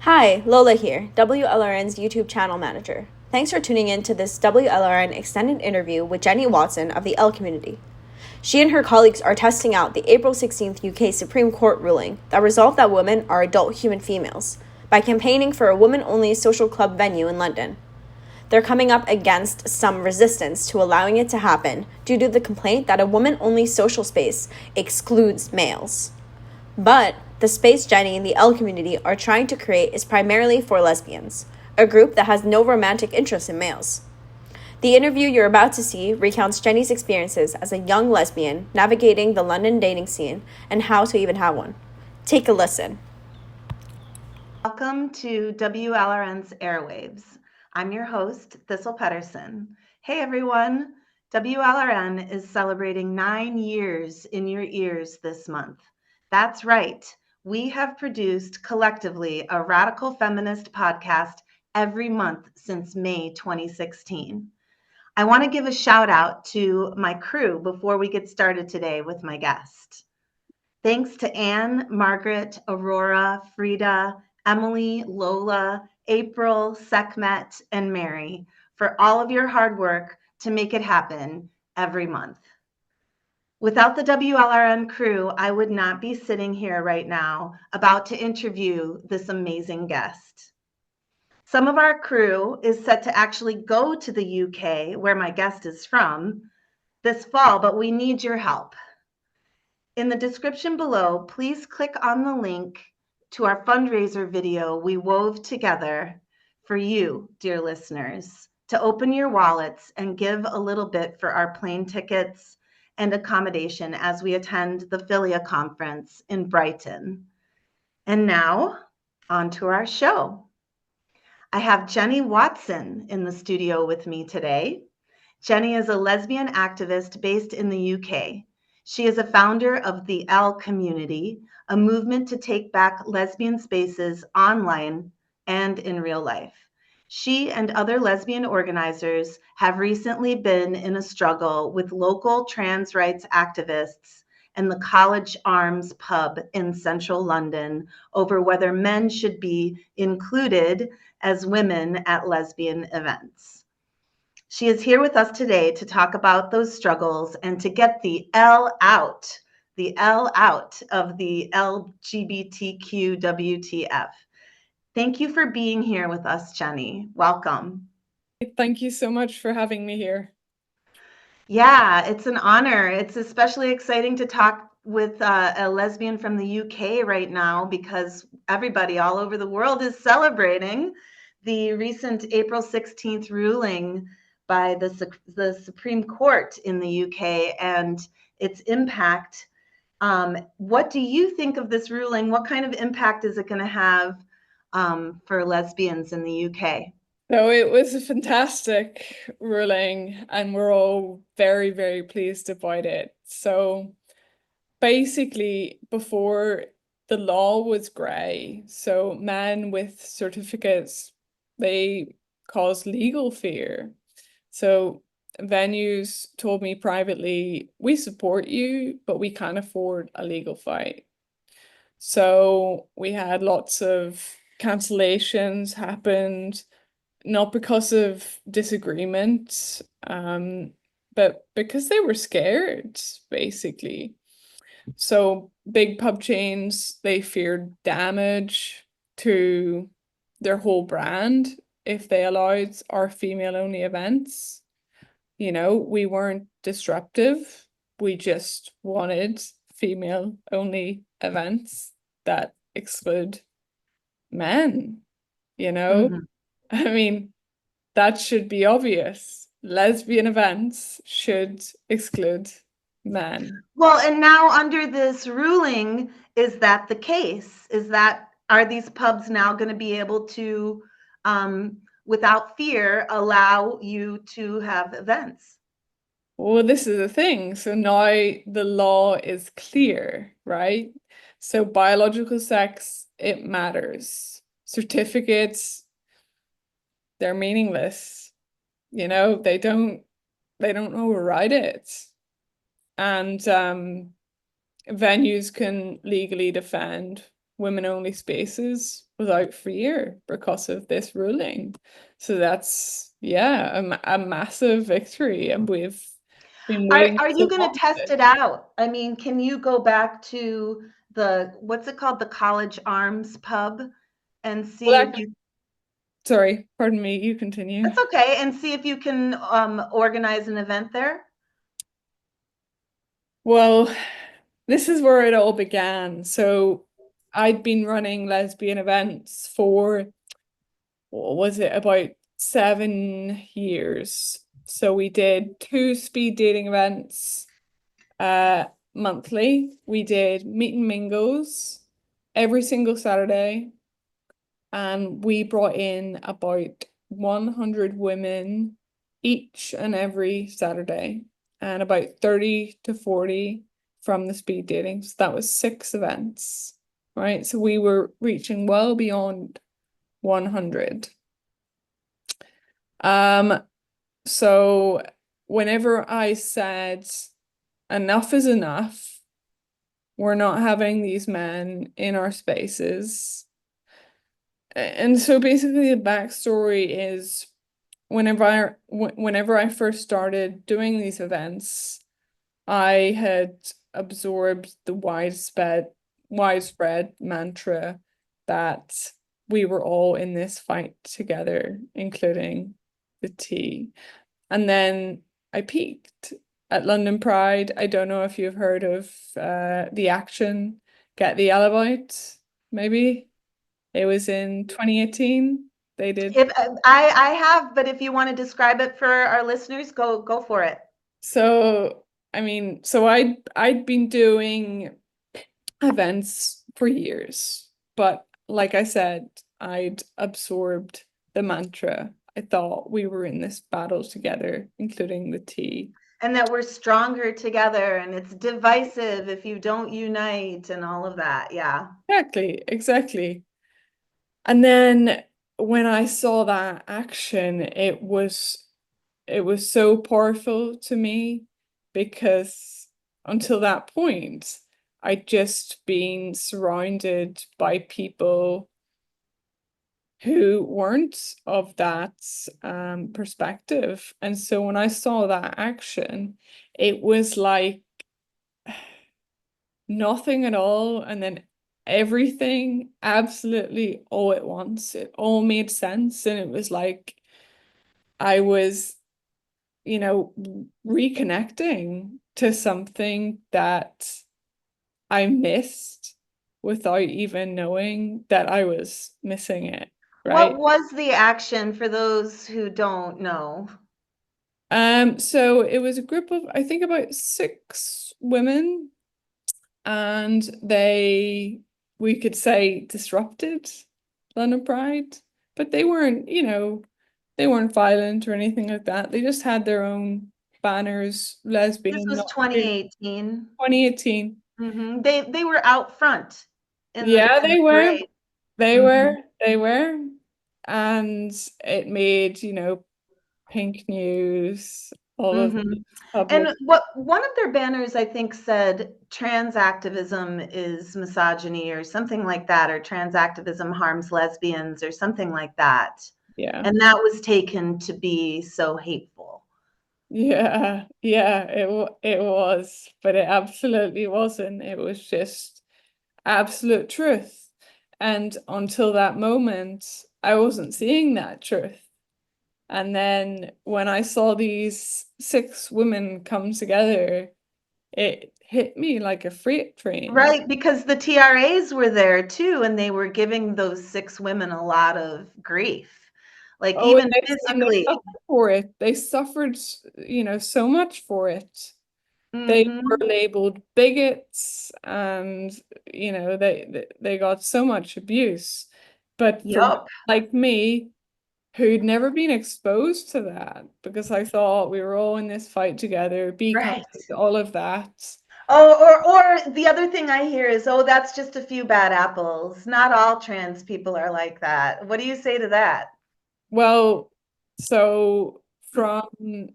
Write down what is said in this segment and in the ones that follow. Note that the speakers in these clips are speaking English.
Hi, Lola here, WLRN's YouTube channel manager. Thanks for tuning in to this WLRN extended interview with Jenny Watson of the L community. She and her colleagues are testing out the April 16th UK Supreme Court ruling that resolved that women are adult human females by campaigning for a women-only social club venue in London. They're coming up against some resistance to allowing it to happen due to the complaint that a woman-only social space excludes males. But the space Jenny and the L community are trying to create is primarily for lesbians, a group that has no romantic interest in males. The interview you're about to see recounts Jenny's experiences as a young lesbian navigating the London dating scene and how to even have one. Take a listen. Welcome to WLRN's Airwaves. I'm your host, Thistle Pedersen. Hey everyone, WLRN is celebrating 9 years in your ears this month. That's right, we have produced collectively a radical feminist podcast every month since May 2016. I want to give a shout out to my crew before we get started today with my guest. Thanks to Anne, Margaret, Aurora, Frida, Emily, Lola, April, Sekhmet, and Mary for all of your hard work to make it happen every month. Without the WLRN crew, I would not be sitting here right now about to interview this amazing guest. Some of our crew is set to actually go to the UK, where my guest is from, this fall, but we need your help. In the description below, please click on the link to our fundraiser video we wove together for you, dear listeners, to open your wallets and give a little bit for our plane tickets and accommodation as we attend the Philia conference in Brighton. And now, on to our show. I have Jenny Watson in the studio with me today. Jenny is a lesbian activist based in the UK. She is a founder of the L community, a movement to take back lesbian spaces online and in real life. She and other lesbian organizers have recently been in a struggle with local trans rights activists and the College Arms pub in central London over whether men should be included as women at lesbian events. She is here with us today to talk about those struggles and to get the L out of the LGBTQ WTF. Thank you for being here with us, Jenny. Welcome. Thank you so much for having me here. Yeah, it's an honor. It's especially exciting to talk with a lesbian from the UK right now because everybody all over the world is celebrating the recent April 16th ruling by the Supreme Court in the UK and its impact. What do you think of this ruling? What kind of impact is it going to have for lesbians in the UK? So it was a fantastic ruling, and we're all very, very pleased about it. So basically, before the law was grey, so men with certificates, they caused legal fear. So venues told me privately, we support you, but we can't afford a legal fight. So we had lots of cancellations happened, not because of disagreement, but because they were scared, basically. So big pub chains, they feared damage to their whole brand if they allowed our female-only events. You know, we weren't disruptive. We just wanted female-only events that exclude men, you know? Mhm. I mean, that should be obvious. Lesbian events should exclude men. Well, and now under this ruling, is that the case? Are these pubs now going to be able to, without fear, allow you to have events? Well, this is the thing. So now the law is clear, right? So biological sex, it matters. Certificates, they're meaningless. You know, they don't override it. And venues can legally defend women-only spaces was out for a year because of this ruling. So that's, yeah, a massive victory, and we've been waiting Are so you going long to for test this. it out? I mean, can you go back to what's it called, the College Arms pub, and Well, see if you sorry, pardon me, you continue. that's okay, and see if you can organize an event there? Well, this is where it all began. So I'd been running lesbian events for, what was it, about 7 years. So we did two speed dating events monthly. We did meet and mingles every single Saturday, and we brought in about 100 women each and every Saturday, and about 30 to 40 from the speed dating. So that was 6 events, right? So we were reaching well beyond 100. Um, so whenever I said enough is enough, we're not having these men in our spaces. And so basically the backstory is whenever I first started doing these events, I had absorbed the widespread mantra that we were all in this fight together, including the T. And then I peaked at London Pride. I don't know if you've heard of the action Get the Alibite, maybe. It was in 2018. They did. If I have, but if you want to describe it for our listeners, go for it. So, I mean, so I'd been doing events for years, but like I said, I'd absorbed the mantra. I thought we were in this battle together, including the T. And that we're stronger together, and it's divisive if you don't unite, and all of that. Yeah. Exactly, exactly. And then when I saw that action, it was so powerful to me because until that point, I'd just been surrounded by people who weren't of that perspective. And so when I saw that action, it was like nothing at all, and then everything absolutely all at once. It all made sense, and it was like I was, reconnecting to something that I missed without even knowing that I was missing it, What right? was the action for those who don't know? So it was a group of, I think, about 6 women, and we could say, disrupted London Pride, but they weren't violent or anything like that. They just had their own banners, This lesbian, was not queer. 2018. 2018. They were out front in the Yeah, they were. parade. They Hmm. were. They were. And it made, pink news, all of Hmm. these public. And what one of their banners, I think, said trans activism is misogyny or something like that, or trans activism harms lesbians or something like that. Yeah. And that was taken to be so hateful. Yeah. Yeah, it was, but it absolutely wasn't. It was just absolute truth. And until that moment, I wasn't seeing that truth. And then when I saw these 6 women come together, it hit me like a freight train. Right, because the TRAs were there too, and they were giving those 6 women a lot of grief, like Oh, even and they physically. suffered for it. They suffered, so much for it. They were Hmm. labeled bigots, and they got so much abuse. But for women Yep. like me, who'd never been exposed to that, because I thought we were all in this fight together, be kind, Right. all of that. Oh, or the other thing I hear is, oh, that's just a few bad apples. Not all trans people are like that. What do you say to that? Well, so from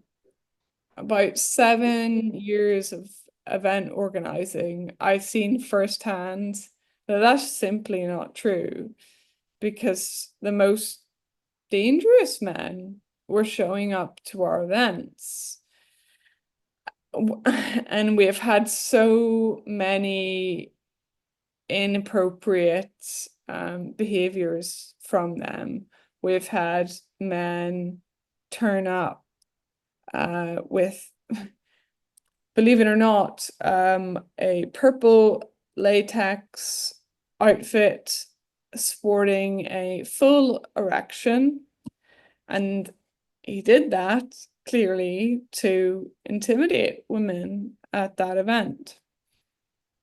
about 7 years of event organizing, I've seen firsthand Now, that's simply not true, because the most dangerous men were showing up to our events. And we've had so many inappropriate behaviors from them. We've had men turn up with, believe it or not, a purple latex outfit sporting a full erection. And he did that clearly to intimidate women at that event.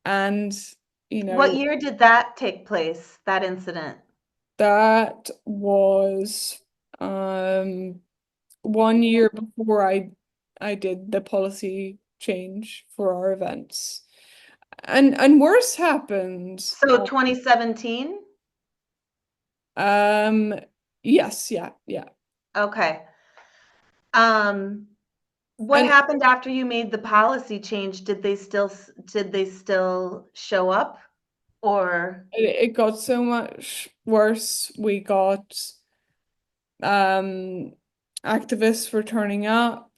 And, What year did that take place, that incident? that was 1 year before I did the policy change for our events. And worse happened. So 2017? Yes, yeah. Okay. What And happened after you made the policy change? Did they still show up, or it got so much worse. We got activists were turning up.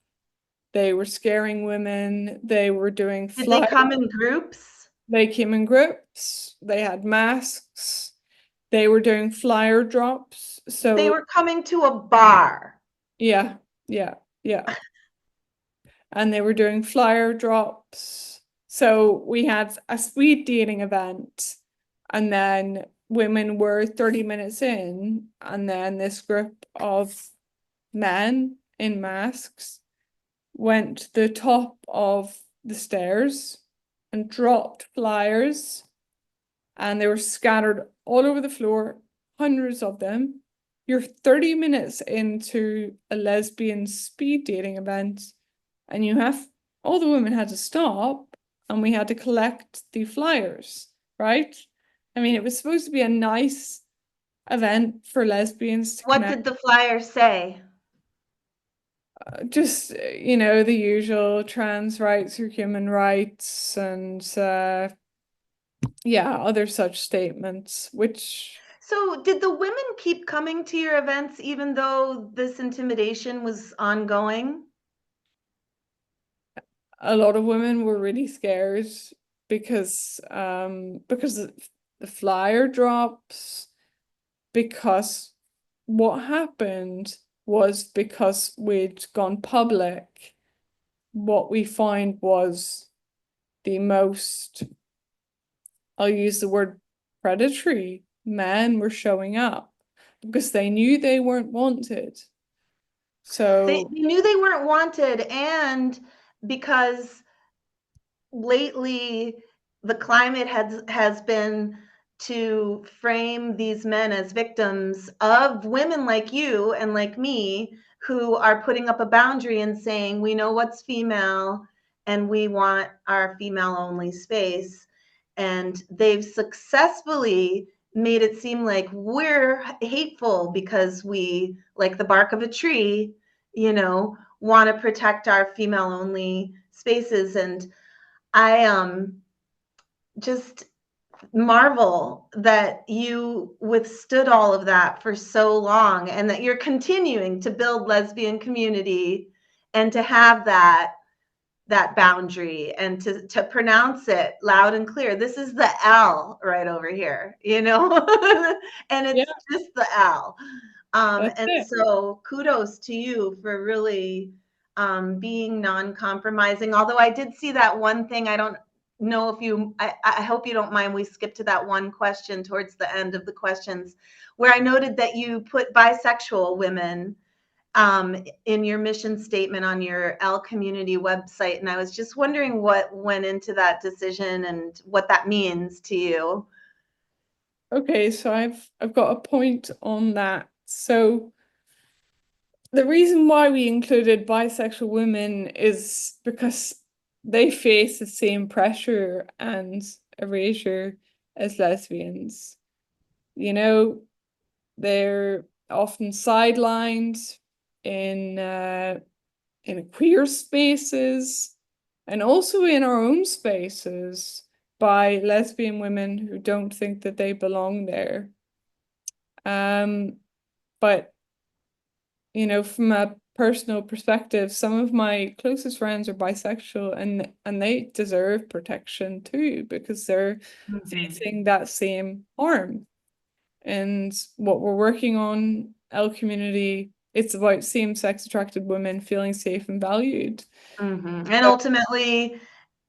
They were scaring women. They were doing did they flyers. come in groups? They came in groups. They had masks. They were doing flyer drops. They So were coming to a bar. yeah. And they were doing flyer drops. So we had a speed dating event, and then women were 30 minutes in, and then this group of men in masks went to the top of the stairs and dropped flyers, and they were scattered all over the floor, hundreds of them. You're 30 minutes into a lesbian speed dating event, and all the women had to stop, and we had to collect the flyers, right? I mean, it was supposed to be a nice event for lesbians to What connect. did the flyer say? Just, the usual trans rights or human rights, and other such statements, which So did the women keep coming to your events even though this intimidation was ongoing? a lot of women were really scared because of the flyer drops, because what happened was, because we'd gone public, what we found was the most, I'll use the word predatory, men were showing up because they knew they weren't wanted. They So knew they weren't wanted, and because lately the climate has been to frame these men as victims of women like you and like me, who are putting up a boundary and saying, we know what's female and we want our female only space. And they've successfully made it seem like we're hateful because we, like the bark of a tree, want to protect our female only spaces. And I just marvel that you withstood all of that for so long, and that you're continuing to build lesbian community and to have that boundary, and to pronounce it loud and clear. This is the L right over here, and yeah, it's just the L. that's And it. so kudos to you for really being non-compromising. Although I did see that one thing, I don't know if I hope you don't mind, we skipped to that one question towards the end of the questions, where I noted that you put bisexual women in your mission statement on your L community website. And I was just wondering what went into that decision and what that means to you. Okay, so I've got a point on that. So the reason why we included bisexual women is because they face the same pressure and erasure as lesbians. They're often sidelined in queer spaces, and also in our own spaces, by lesbian women who don't think that they belong there. But you know, from a personal perspective, some of my closest friends are bisexual and they deserve protection too because they're facing that same harm. And what we're working on, L community, it's about same-sex attracted women feeling safe and valued. And ultimately,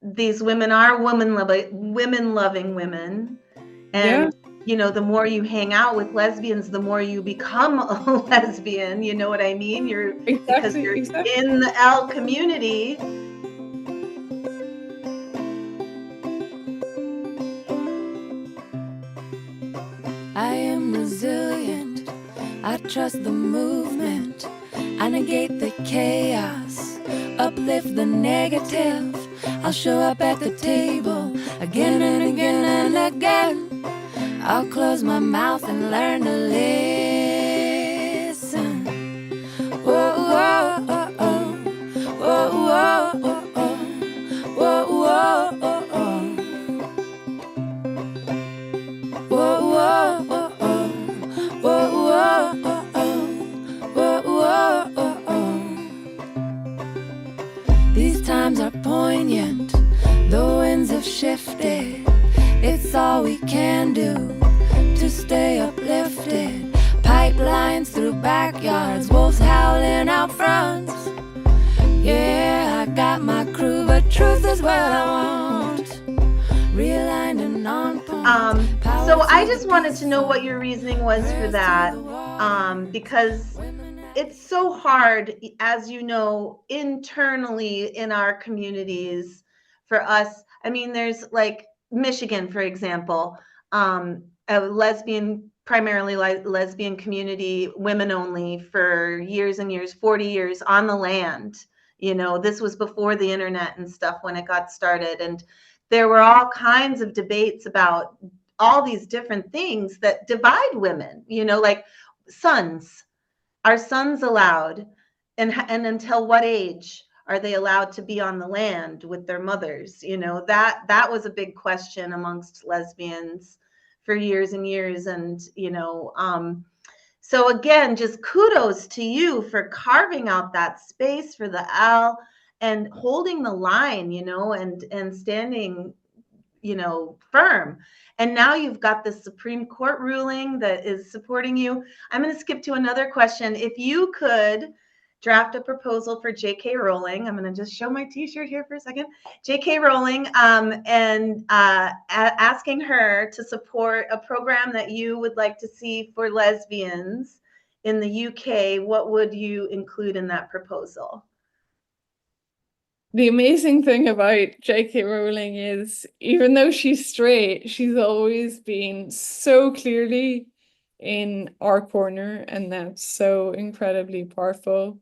these women are women-loving women. And, you know, the more you hang out with lesbians, the more you become a lesbian. You know what I mean? Because you're in the L community. I am resilient. I trust the movement. I negate the chaos, uplift the negative. I'll show up at the table again and again and again. I'll close my mouth and learn to listen. Whoa, whoa, oh, oh. Whoa, whoa, oh, oh. Whoa, whoa, oh, oh. Whoa, whoa, oh, oh. Whoa, whoa, oh, oh. Whoa, whoa, oh, oh. These times are poignant. The winds have shifted. It's all we can do to stay uplifted. Pipelines through backyards, wolves howling out front. Yeah, I got my crew, but truth is what I want. Realigned and on point. So I just wanted to know what your reasoning was for that, because it's so hard, as you know, internally in our communities for us. I mean, there's like Michigan, for example, a primarily lesbian community, women only, for years and years, 40 years on the land. You know, this was before the internet and stuff when it got started. And there were all kinds of debates about all these different things that divide women, you know, like sons. Are sons allowed? And until what age are they allowed to be on the land with their mothers? You know, that was a big question amongst lesbians for years and years. And, you know, so again, just kudos to you for carving out that space for the L and holding the line, you know, and standing, you know, firm. And now you've got the Supreme Court ruling that is supporting you. I'm going to skip to another question. If you could draft a proposal for J.K. Rowling, I'm going to just show my t-shirt here for a second. J.K. Rowling, and asking her to support a program that you would like to see for lesbians in the UK, what would you include in that proposal? The amazing thing about J.K. Rowling is, even though she's straight, she's always been so clearly in our corner, and that's so incredibly powerful.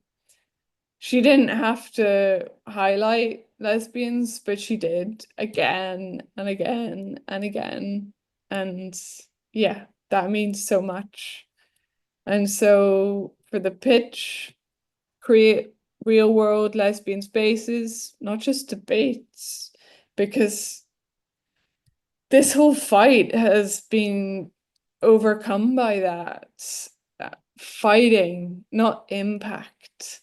She didn't have to highlight lesbians, but she did again and again and again. And yeah, that means so much. And so for the pitch, create real world lesbian spaces, not just debates, because this whole fight has been overcome by that fighting, not impact.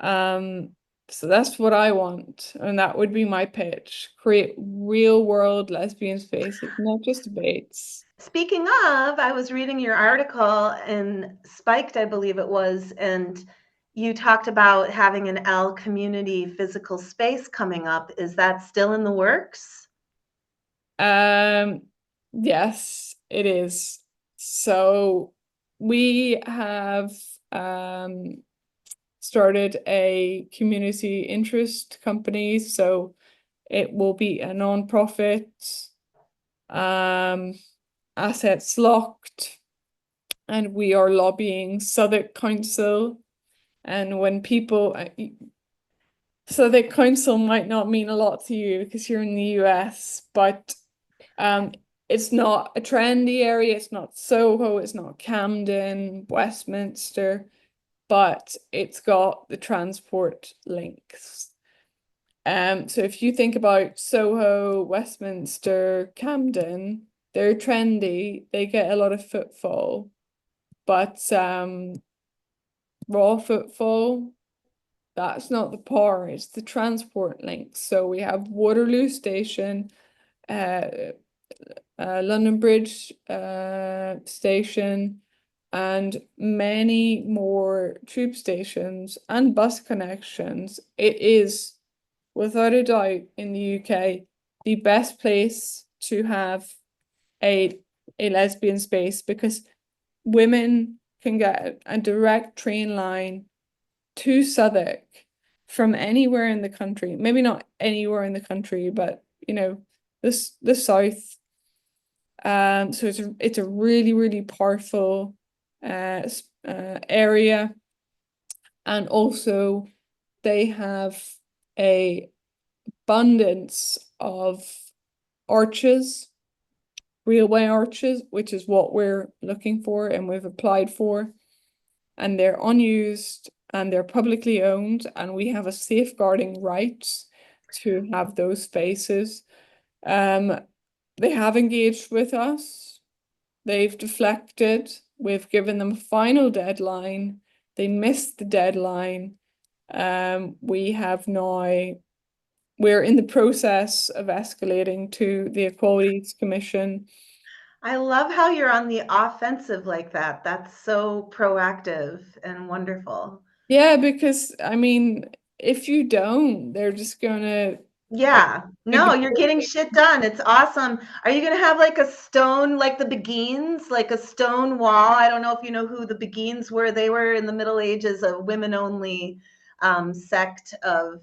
So that's what I want, and that would be my pitch. Create real world lesbian spaces, not just debates. Speaking of, I was reading your article in Spiked, I believe it was, and you talked about having an L community physical space coming up. Is that still in the works? Yes, it is. So we have started a community interest company, so it will be a non-profit, assets locked, and we are lobbying Southwark Council. And when people, Southwark Council might not mean a lot to you because you're in the US, but it's not a trendy area, it's not Soho, it's not Camden, Westminster, but it's got the transport links. So if you think about Soho, Westminster, Camden, they're trendy, they get a lot of footfall, but raw footfall, that's not the power, it's the transport links. So we have Waterloo Station, London Bridge Station, and many more tube stations and bus connections. It is, without a doubt, in the UK, the best place to have a lesbian space, because women can get a direct train line to Southwark from anywhere in the country. Maybe not anywhere in the country, but the south. So it's a really, really powerful area, and also they have a abundance of arches, railway arches, which is what we're looking for and we've applied for, and they're unused and they're publicly owned, and we have a safeguarding rights to have those spaces. They have engaged with us. They've deflected. We've given them a final deadline. They missed the deadline. We're in the process of escalating to the Equalities Commission. I love how you're on the offensive like that. That's so proactive and wonderful. Yeah, because I mean, if you don't, they're just gonna Yeah. No, you're getting shit done. It's awesome. Are you gonna have like a stone, like the Beguines, like a stone wall? I don't know if you know who the Beguines were. They were in the Middle Ages, a women-only sect of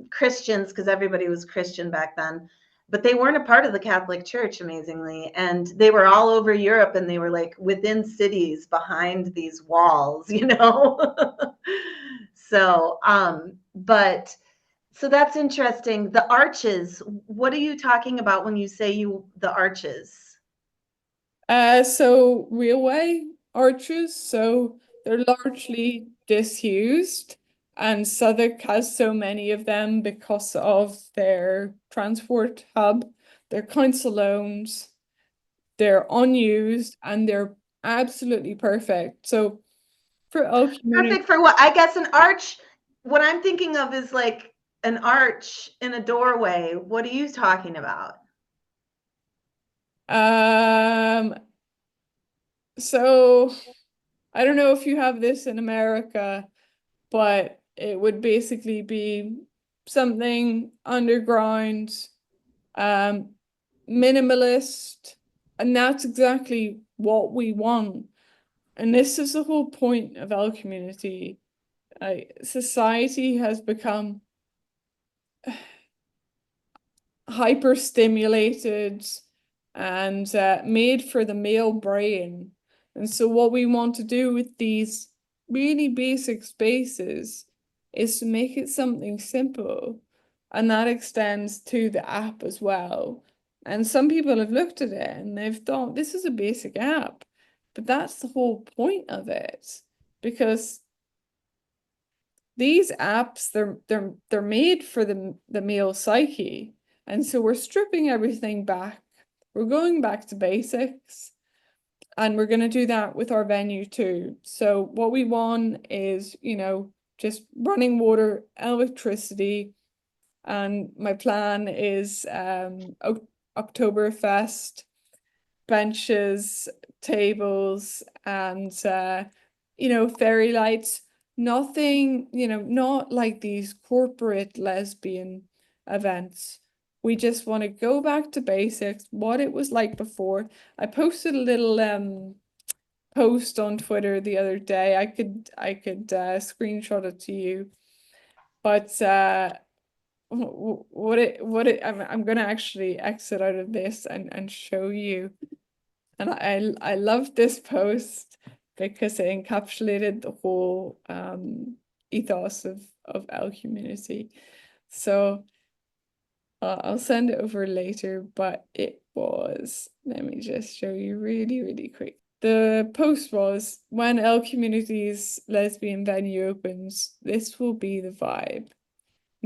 Christians, because everybody was Christian back then. But they weren't a part of the Catholic Church, amazingly. And they were all over Europe, and they were like within cities behind these walls, you know? So, so that's interesting. The arches, what are you talking about when you say the arches? So railway arches, so they're largely disused, and Southwark has so many of them because of their transport hub. They're council owned, they're unused, and they're absolutely perfect. So for our community, Perfect for what? I guess an arch, what I'm thinking of is like an arch in a doorway. What are you talking about? So I don't know if you have this in America, but it would basically be something underground, minimalist, and that's exactly what we want. And this is the whole point of our community. Society has become hyper stimulated and made for the male brain. And so what we want to do with these really basic spaces is to make it something simple. And that extends to the app as well. And some people have looked at it and they've thought this is a basic app, but that's the whole point of it. Because these apps, they're made for the male psyche. And so we're stripping everything back. We're going back to basics. And we're going to do that with our venue too. So what we want is, just running water, electricity. And my plan is Oktoberfest, benches, tables, and fairy lights. Nothing, not like these corporate lesbian events. We just want to go back to basics, what it was like before. I posted a little post on Twitter the other day. I could screenshot it to you. But I'm gonna actually exit out of this and show you. And I love this post because it encapsulated the whole ethos of our community. So I'll send it over later, but let me just show you really, really quick. The post was, when L Community's lesbian venue opens, this will be the vibe.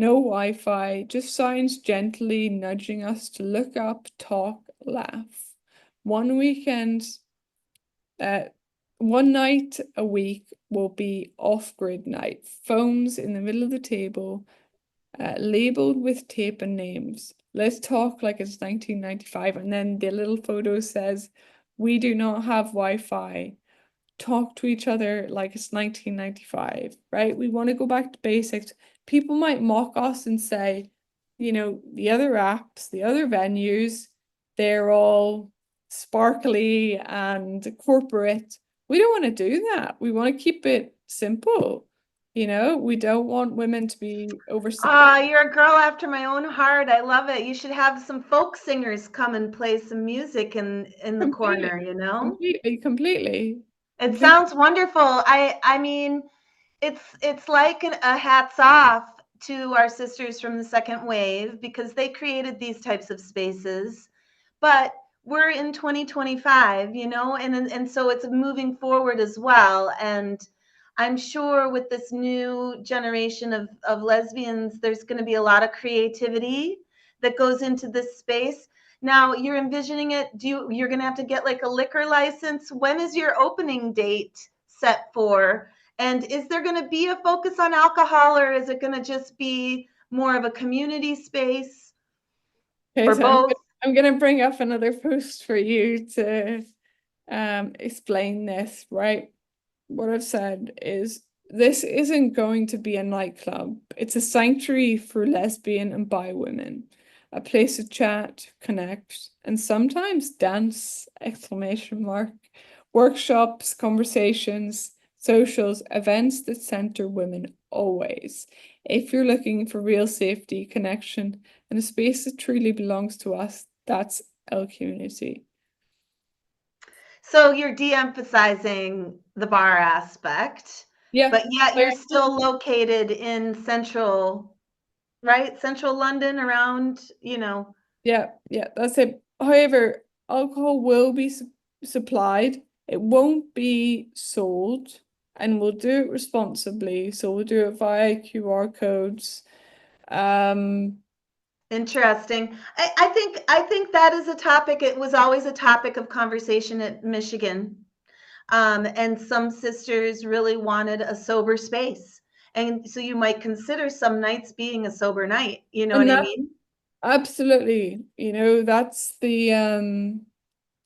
no Wi-Fi, just signs gently nudging us to look up, talk, laugh. One weekend, one night a week will be off-grid night. Phones in the middle of the table, labeled with tape and names. Let's talk like it's 1995. And then the little photo says, we do not have Wi-Fi. Talk to each other like it's 1995, right? We want to go back to basics. People might mock us and say, the other apps, the other venues, they're all sparkly and corporate. We don't want to do that. We want to keep it simple. We don't want women to be oversupplied. You're a girl after my own heart. I love it. You should have some folk singers come and play some music in the corner, Completely. It sounds wonderful. I mean, it's like a hats off to our sisters from the second wave because they created these types of spaces. But we're in 2025, and so it's moving forward as well. And I'm sure with this new generation of lesbians, there's going to be a lot of creativity that goes into this space. Now you're envisioning it. You're going to have to get like a liquor license? When is your opening date set for? And is there going to be a focus on alcohol, or is it going to just be more of a community space? Okay, or so both? I'm going to bring up another post for you to explain this, right? What I've said is this isn't going to be a nightclub. It's a sanctuary for lesbian and bi women, a place to chat, connect, and sometimes dance, exclamation mark, workshops, conversations, socials, events that center women always. If you're looking for real safety, connection, and a space that truly belongs to us, that's L Community. So you're de-emphasizing the bar aspect, Yeah, but yet you're still located in central London around, Yeah, that's it. However, alcohol will be supplied. It won't be sold, and we'll do it responsibly. So we'll do it via QR codes. Interesting. I think that is a topic. It was always a topic of conversation at Michigan. And some sisters really wanted a sober space. And so you might consider some nights being a sober night. You know And what I that mean? absolutely, that's the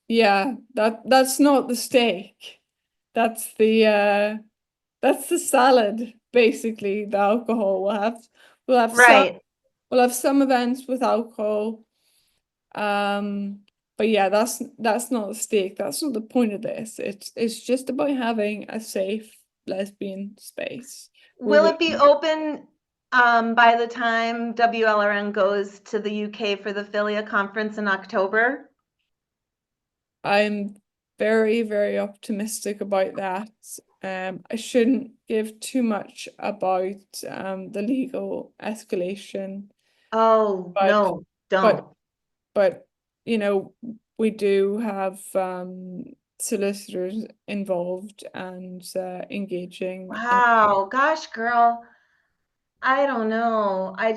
that's not the steak. That's the salad, basically, the alcohol. We'll have Right. some events with alcohol. But yeah, that's not the steak. That's not the point of this. It's just about having a safe lesbian space. Will it be open by the time WLRN goes to the UK for the Philia conference in October? I'm very, very optimistic about that. I shouldn't give too much about the legal escalation. Oh, But no, don't. but we do have solicitors involved and engaging. Wow, gosh, girl. I don't know. I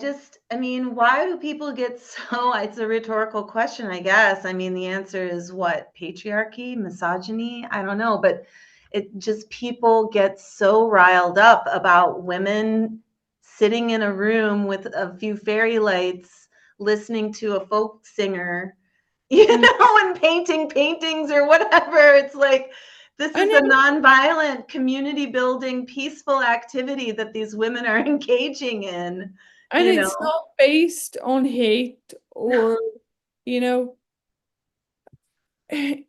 mean, why do people get so, it's a rhetorical question, I guess. I mean, the answer is what? Patriarchy, misogyny? I don't know, but it just, people get so riled up about women sitting in a room with a few fairy lights, listening to a folk singer, and painting paintings or whatever. It's like, this is a nonviolent, community building, peaceful activity that these women are engaging in. And it's not based on hate or,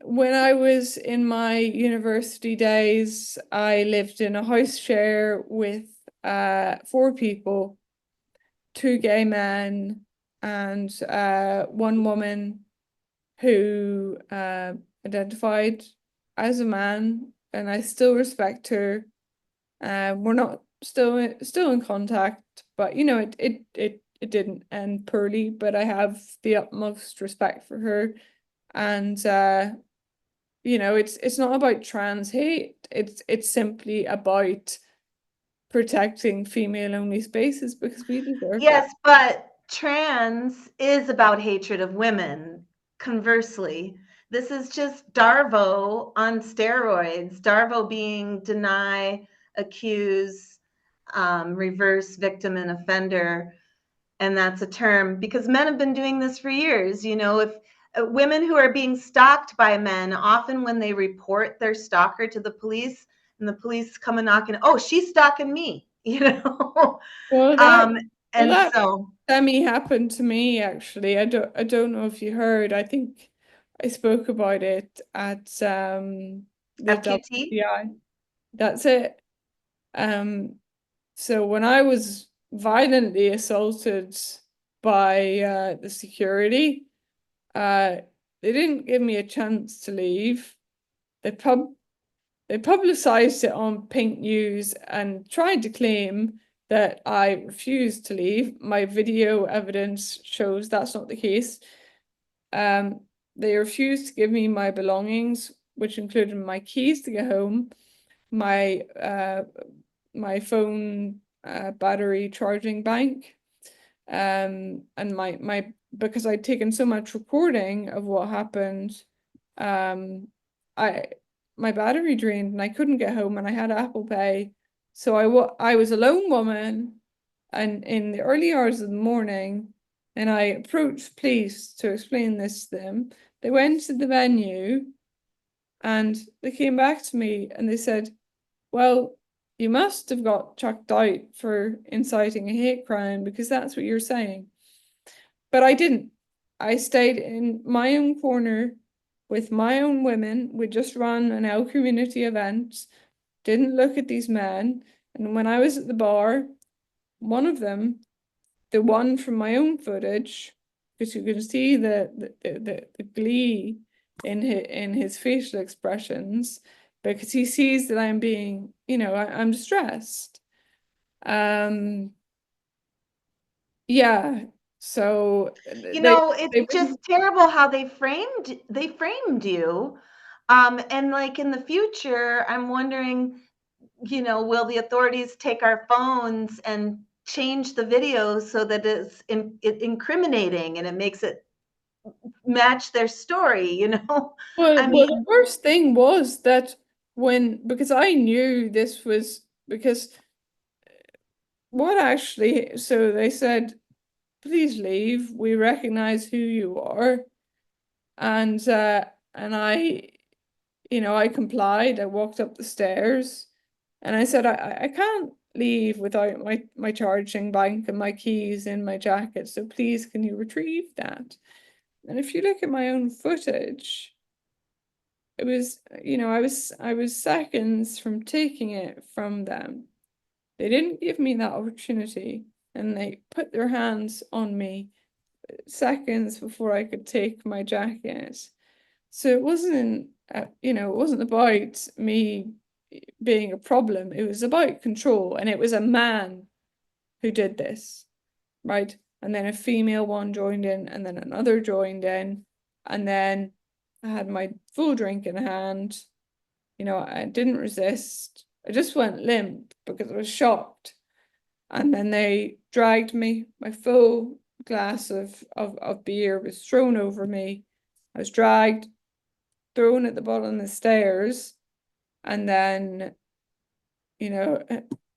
when I was in my university days, I lived in a house share with 4 people, 2 gay men and one woman who identified as a man, and I still respect her. We're not still in contact, but it didn't end poorly. But I have the utmost respect for her, and it's not about trans hate. It's simply about protecting female-only spaces because we deserve that. Yes, but trans is about hatred of women. Conversely, this is just Darvo on steroids. Darvo being deny, accuse, reverse, victim, and offender. And that's a term because men have been doing this for years. You know, if women who are being stalked by men, often when they report their stalker to the police and the police come and knocking, oh, she's stalking me, you know. Well, that So happened to me actually. I don't know if you heard. I think I spoke about it at the FQT. WCI. That's it. So when I was violently assaulted by the security, they didn't give me a chance to leave. They publicized it on Pink News and tried to claim that I refused to leave. My video evidence shows that's not the case. They refused to give me my belongings, which included my keys to get home, my phone battery charging bank, and my because I'd taken so much recording of what happened, my battery drained and I couldn't get home and I had Apple Pay, so I was a lone woman, and in the early hours of the morning, and I approached police to explain this to them. They went to the venue, and they came back to me and they said, well, you must have got chucked out for inciting a hate crime because that's what you're saying. But I didn't. I stayed in my own corner with my own women. We just ran an L community event, didn't look at these men. And when I was at the bar, one of them, the one from my own footage, because you can see the glee in his facial expressions, because he sees that I'm being, I'm distressed. Yeah. So it's just terrible how they framed you. And like in the future, I'm wondering, will the authorities take our phones and change the videos so that it's incriminating and it makes it match their story, Well, the worst thing was that because I knew this was because so they said, please leave, we recognize who you are. And I complied. I walked up the stairs and I said, I can't leave without my charging bank and my keys in my jacket. So please, can you retrieve that? And if you look at my own footage, it was, I was seconds from taking it from them. They didn't give me that opportunity, and they put their hands on me seconds before I could take my jacket. So it wasn't, it wasn't about me being a problem. It was about control, and it was a man who did this, right? And then a female one joined in, and then another joined in, and then I had my full drink in hand. I didn't resist. I just went limp because I was shocked. And then they dragged me. My full glass of beer was thrown over me. I was dragged, thrown at the bottom of the stairs. And then,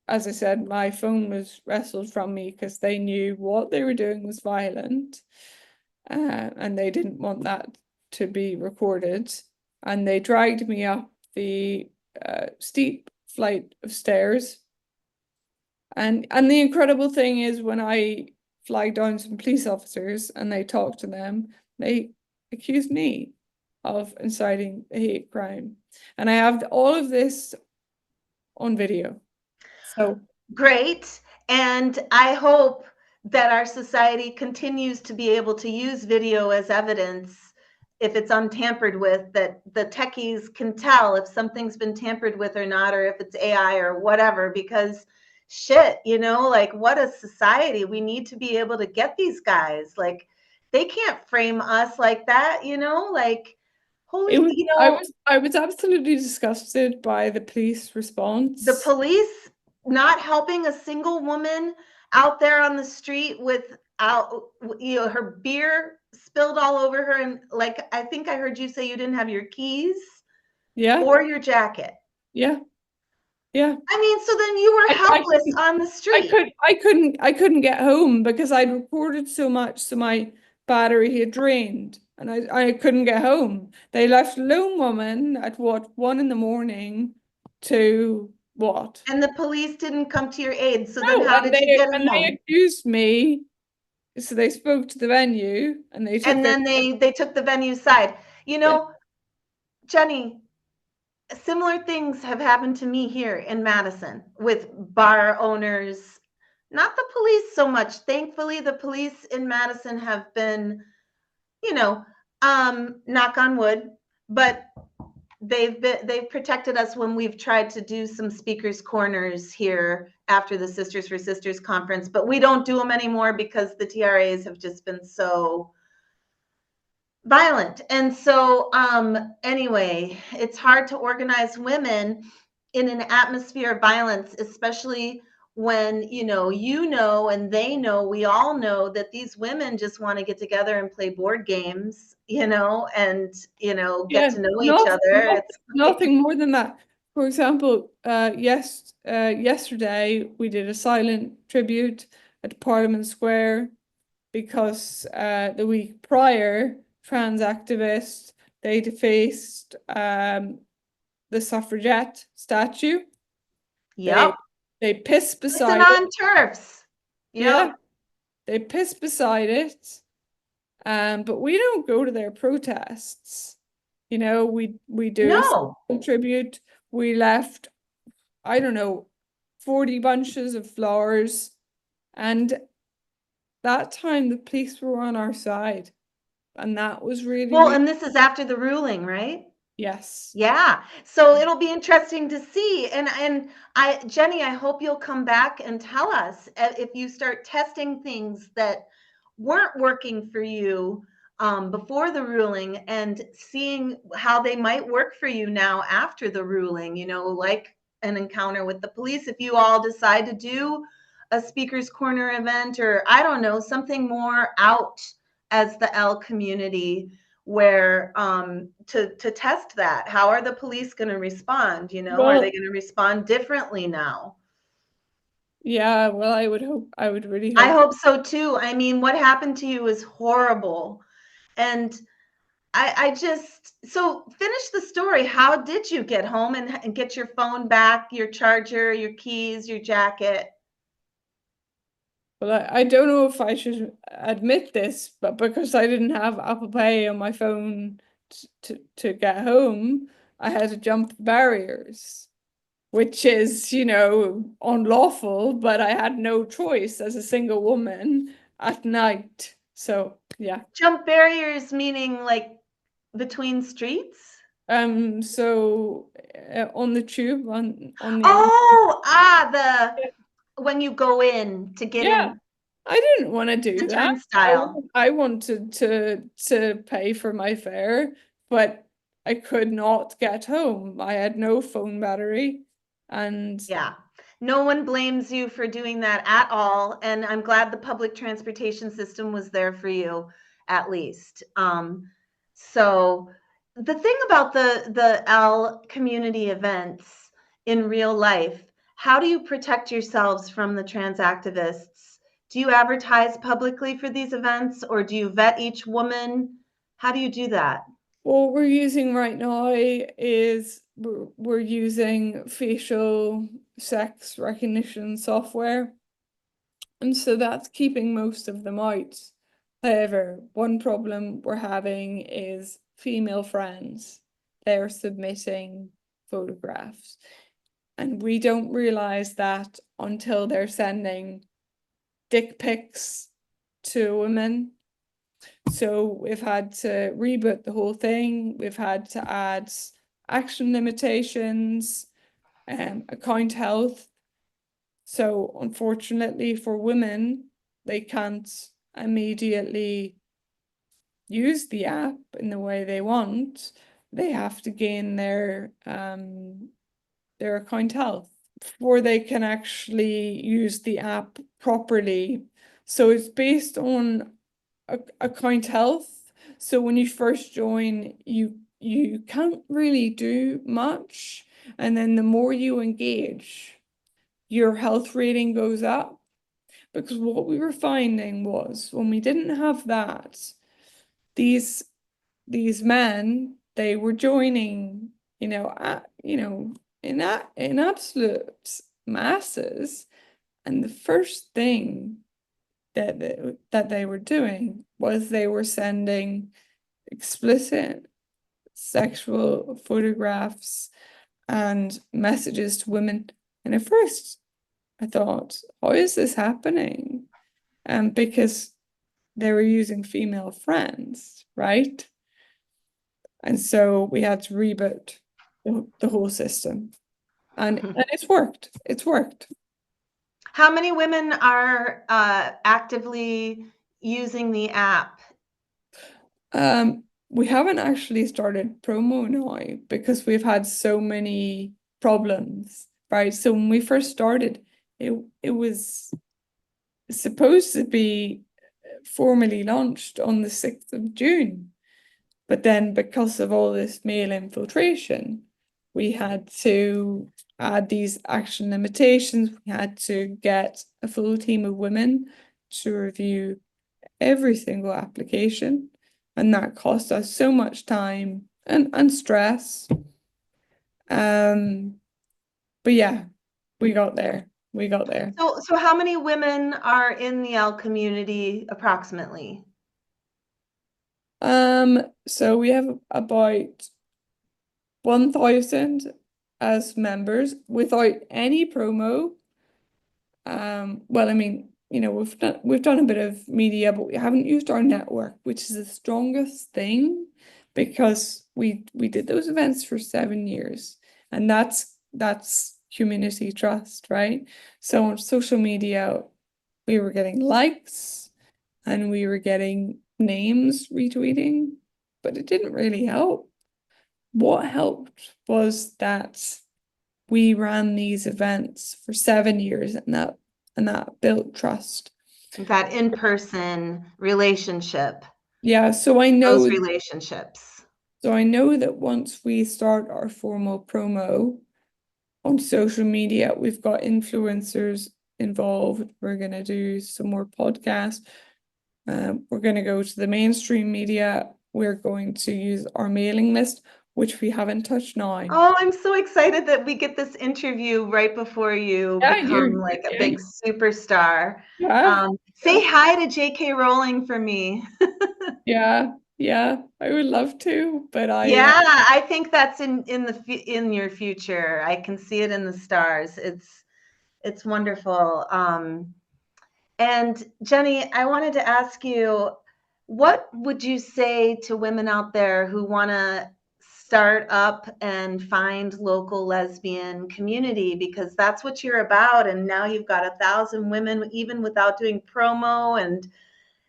as I said, my phone was wrestled from me because they knew what they were doing was violent. And they didn't want that to be recorded. And they dragged me up the steep flight of stairs. And the incredible thing is, when I flagged down some police officers and they talked to them, they accused me of inciting a hate crime. And I have all of this on video. So great. And I hope that our society continues to be able to use video as evidence if it's untampered with, that the techies can tell if something's been tampered with or not, or if it's AI or whatever, because shit, like, what a society. We need to be able to get these guys. Like, they can't frame us like that, like, I was absolutely disgusted by the police response. The police not helping a single woman out there on the street without, her beer spilled all over her. And like, I think I heard you say you didn't have your keys or your jacket. Yeah. Yeah. I mean, so then you were helpless on the street. I couldn't get home because I'd recorded so much, so my battery had drained, and I couldn't get home. They left a lone woman at what, 1 a.m. to what? And the police didn't come to your aid. So then No, how did you get and they home? accused me. So they spoke to the venue and they took And then they took the venue side. You know, Jenny, similar things have happened to me here in Madison with bar owners, not the police so much. Thankfully, the police in Madison have been, knock on wood, but they've protected us when we've tried to do some speakers corners here after the Sisters for Sisters conference, but we don't do them anymore because the TRAs have just been so violent. And so anyway, it's hard to organize women in an atmosphere of violence, especially when and they know, we all know that these women just want to get together and play board games, and get to know each other. It's nothing more than that. For example, yesterday we did a silent tribute at Parliament Square because the week prior, trans activists, they defaced the suffragette statue. Yep. They pissed beside it. On turfs. Yep. Yeah. They pissed beside it. But we don't go to their protests. We do a tribute. We left, I don't know, 40 bunches of flowers. And that time the police were on our side. And that was really and this is after the ruling, right? Yes. Yeah. So it'll be interesting to see. And Jenny, I hope you'll come back and tell us if you start testing things that weren't working for you before the ruling and seeing how they might work for you now after the ruling, like an encounter with the police. If you all decide to do a speaker's corner event, or I don't know, something more out as the L community, where to test that. How are the police going to respond? Are they going to respond differently now? Yeah, well, I would really hope. I hope so too. I mean, what happened to you is horrible. And so finish the story. How did you get home and get your phone back, your charger, your keys, your jacket? Well, I don't know if I should admit this, but because I didn't have Apple Pay on my phone to get home, I had to jump the barriers, which is, unlawful, but I had no choice as a single woman at night. So, yeah. Jump barriers meaning like between streets? So on the tube, on the when you go in to get in. I didn't want to do that. Turnstile. I wanted to pay for my fare, but I could not get home. I had no phone battery, and yeah, no one blames you for doing that at all. And I'm glad the public transportation system was there for you, at least. So the thing about the L community events in real life, how do you protect yourselves from the trans activists? Do you advertise publicly for these events, or do you vet each woman? How do you do that? What we're using right now is we're using facial sex recognition software. And so that's keeping most of them out. However, one problem we're having is female friends. They're submitting photographs. And we don't realize that until they're sending dick pics to women. So we've had to reboot the whole thing. We've had to add action limitations, account health. So unfortunately for women, they can't immediately use the app in the way they want. They have to gain their account health. before they can actually use the app properly. So it's based on account health. So when you first join, you can't really do much. And then the more you engage, your health rating goes up. Because what we were finding was when we didn't have that, these men, they were joining, in absolute masses. And the first thing that they were doing was they were sending explicit sexual photographs and messages to women. And at first, I thought, how is this happening? Because they were using female friends, right? And so we had to reboot the whole system. And it's worked. It's worked. How many women are actively using the app? We haven't actually started promo now because we've had so many problems, right? So when we first started, it was supposed to be formally launched on the 6th of June. But then because of all this male infiltration, we had to add these action limitations. We had to get a full team of women to review every single application. And that cost us so much time and stress. But yeah, we got there. We got there. So how many women are in the L community approximately? So we have about 1,000 as members without any promo. Well, I mean, we've done a bit of media, but we haven't used our network, which is the strongest thing because we did those events for 7 years, and that's community trust, right? So on social media, we were getting likes and we were getting names retweeting, but it didn't really help. What helped was that we ran these events for 7 years, and that built trust. That in-person relationship. Yeah, so I know Those relationships. So I know that once we start our formal promo on social media, we've got influencers involved. We're going to do some more podcasts. We're going to go to the mainstream media. We're going to use our mailing list, which we haven't touched now. Oh, I'm so excited that we get this interview right before you become like a big superstar. Yeah. Say hi to J.K. Rowling for me. Yeah, I would love to, but I think that's in your future. I can see it in the stars. It's wonderful. And Jenny, I wanted to ask you, what would you say to women out there who want to start up and find local lesbian community? Because that's what you're about. And now you've got 1,000 women, even without doing promo, and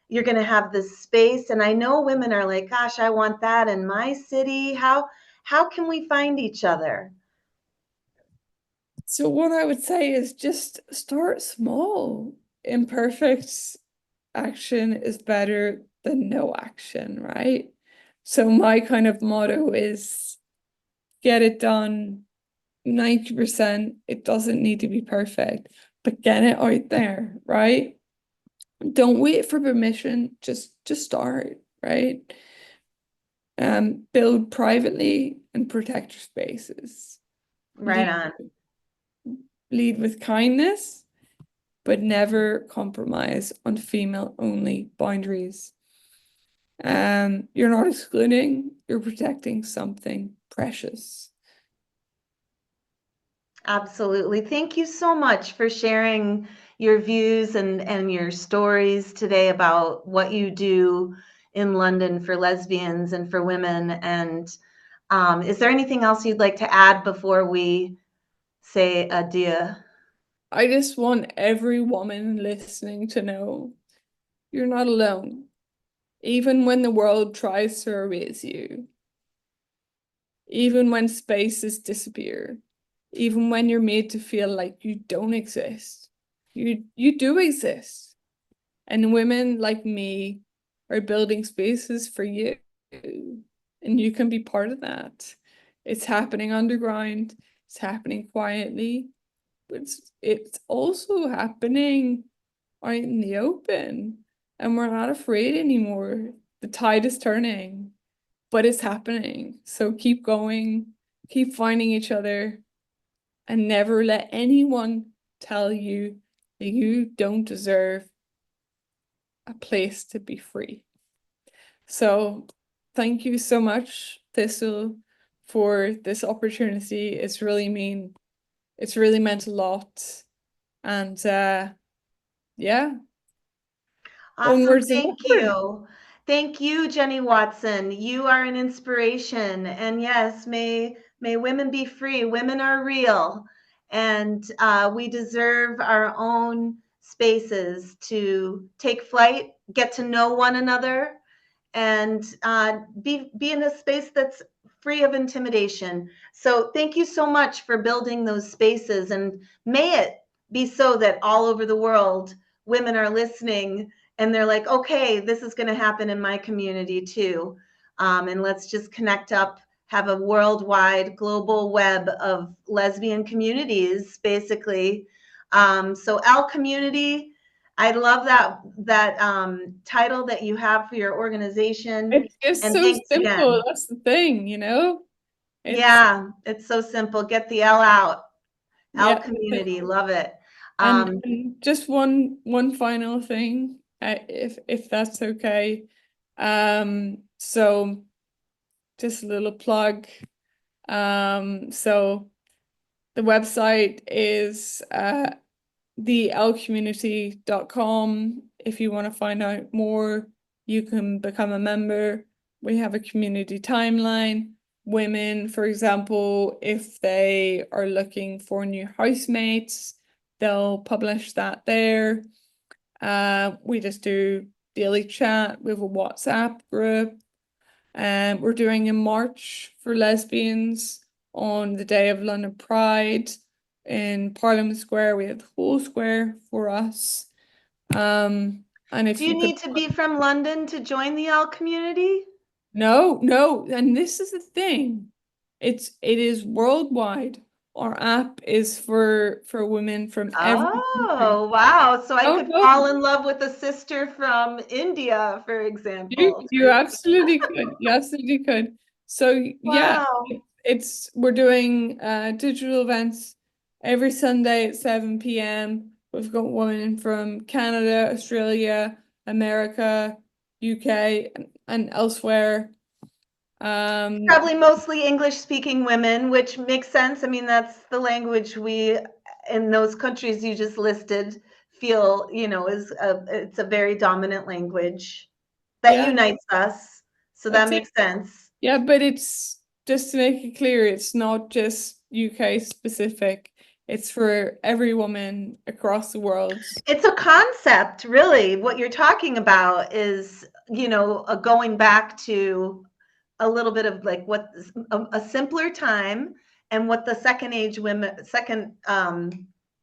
you're going to have this space. And I know women are like, gosh, I want that in my city. How can we find each other? So what I would say is just start small. Imperfect action is better than no action, right? So my kind of motto is get it done 90%. It doesn't need to be perfect, but get it out there, right? Don't wait for permission, just start, right? Build privately and protect your spaces. Right on. Lead with kindness, but never compromise on female-only boundaries. You're not excluding, you're protecting something precious. Absolutely. Thank you so much for sharing your views and your stories today about what you do in London for lesbians and for women. And is there anything else you'd like to add before we say adieu? I just want every woman listening to know you're not alone, even when the world tries to erase you, even when spaces disappear, even when you're made to feel like you don't exist. You do exist. And women like me are building spaces for you. And you can be part of that. It's happening underground. It's happening quietly. But it's also happening out in the open. And we're not afraid anymore. The tide is turning, but it's happening. So keep going, keep finding each other, and never let anyone tell you that you don't deserve a place to be free. So thank you so much, Thistle, for this opportunity. It's really meant a lot. And yeah, Awesome. onwards and Thank upward. you. Thank you, Jenny Watson. You are an inspiration. And yes, may women be free. Women are real. And we deserve our own spaces to take flight, get to know one another, and be in a space that's free of intimidation. So thank you so much for building those spaces. And may it be so that all over the world, women are listening and they're like, okay, this is going to happen in my community too. And let's just connect up, have a worldwide global web of lesbian communities, basically. So L Community, I love that title that you have for your organization. It's just And so thanks simple. again. That's the thing, you know? Yeah, it's so simple. Get the L out. L Yeah. Community, love it. And just one final thing, if that's okay. So just a little plug. So the website is thelcommunity.com. If you want to find out more, you can become a member. We have a community timeline. Women, for example, if they are looking for new housemates, they'll publish that there. We just do daily chat. We have a WhatsApp group. We're doing a march for lesbians on the day of London Pride in Parliament Square. We have the whole square for us. And if do you need to be from London to join the L Community? No, and this is the thing. It is worldwide. Our app is for women from every country. Oh, wow. So I could no. fall in love with a sister from India, for example. You absolutely could. You absolutely could. So yeah, Wow. we're doing digital events every Sunday at 7 p.m. We've got women from Canada, Australia, America, UK, and elsewhere. Probably mostly English-speaking women, which makes sense. I mean, that's the language we, in those countries you just listed, feel, it's a very dominant language that unites us. So that makes sense. Yeah, but it's just to make it clear, it's not just UK specific. It's for every woman across the world. It's a concept, really. What you're talking about is, going back to a little bit of like what a simpler time and what the second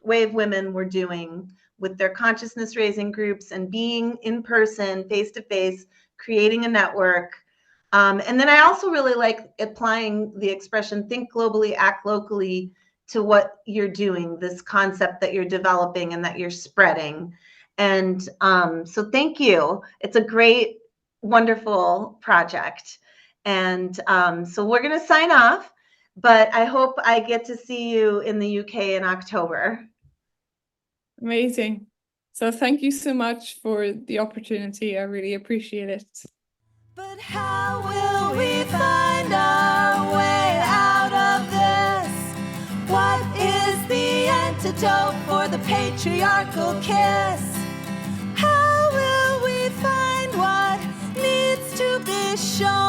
wave women were doing with their consciousness raising groups and being in person, face to face, creating a network. And then I also really like applying the expression think globally, act locally to what you're doing, this concept that you're developing and that you're spreading. And so thank you. It's a great, wonderful project. And so we're going to sign off, but I hope I get to see you in the UK in October. Amazing. So thank you so much for the opportunity. I really appreciate it. But how will we find our way out of this? What is the antidote for the patriarchal kiss? How will we find what needs to be shown?